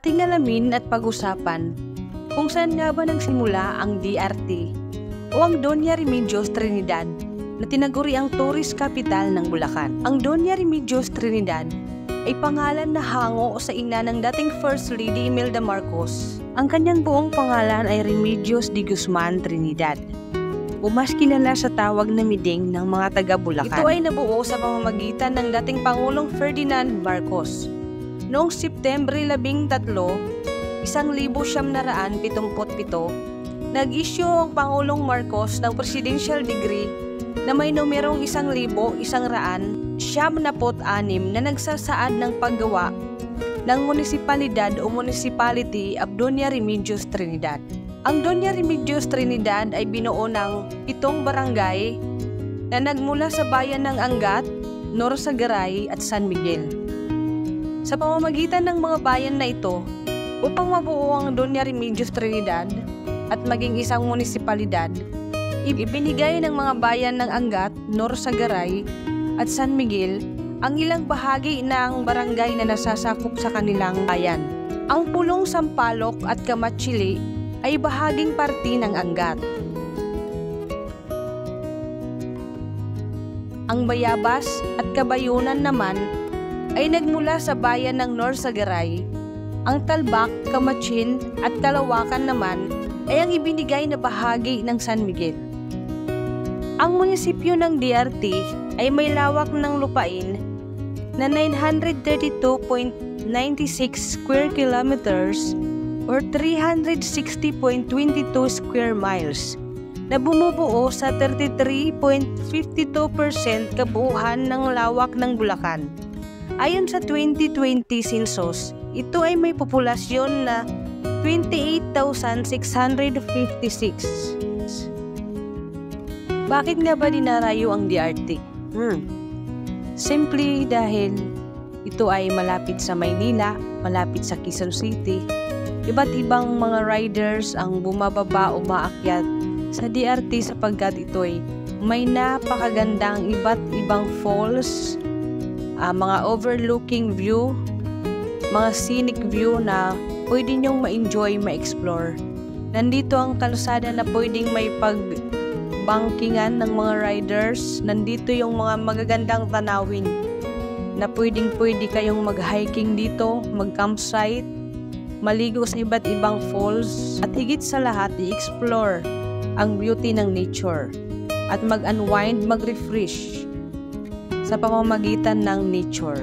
Ating alamin at pag-usapan kung saan nga ba nagsimula ang DRT o ang Doña Remedios Trinidad na tinaguri ang tourist capital ng Bulacan. Ang Doña Remedios Trinidad ay pangalan na hango sa ina ng dating First Lady Imelda Marcos. Ang kanyang buong pangalan ay Remedios de Guzman Trinidad, o mas kilala sa tawag na Miding ng mga taga-Bulacan. Ito ay nabuo sa pamamagitan ng dating Pangulong Ferdinand Marcos. Noong September 13, 1977, nag-issue ang Pangulong Marcos ng Presidential Degree na may numerong 1,100,906 na nagsasaad ng paggawa ng munisipalidad o Municipality of Doña Remedios Trinidad. Ang Doña Remedios Trinidad ay binuo ng 7 barangay na nagmula sa bayan ng Angat, Norsagaray at San Miguel. Sa pamamagitan ng mga bayan na ito, upang mabuo ang Doña Remedios Trinidad at maging isang munisipalidad, ibinigay ng mga bayan ng Angat, Norsagaray at San Miguel ang ilang bahagi ng barangay na nasasakop sa kanilang bayan. Ang Pulong Sampaloc at Kamatsili ay bahaging parte ng Angat. Ang Bayabas at Kabayunan naman ay nagmula sa bayan ng Norsagaray. Ang Talbak, Kamatsin at Kalawakan naman ay ang ibinigay na bahagi ng San Miguel. Ang munisipyo ng DRT ay may lawak ng lupain na 932.96 square kilometers or 360.22 square miles na bumubuo sa 33.52% kabuuan ng lawak ng Bulacan. Ayon sa 2020 census, ito ay may populasyon na 28,656. Bakit nga ba dinarayo ang DRT? Simply dahil ito ay malapit sa Maynila, malapit sa Quezon City. Iba't ibang mga riders ang bumababa o umaakyat sa DRT sapagkat ito ay may napakagandang iba't ibang falls, mga overlooking view, mga scenic view na pwede nyong ma-enjoy, ma-explore. Nandito ang kalsada na pwedeng may pag-bankingan ng mga riders. Nandito yung mga magagandang tanawin na pwedeng-pwede kayong mag-hiking dito, mag-campsite, maligo sa iba't ibang falls, at higit sa lahat, i-explore ang beauty ng nature at mag-unwind, mag-refresh sa pamamagitan ng nature.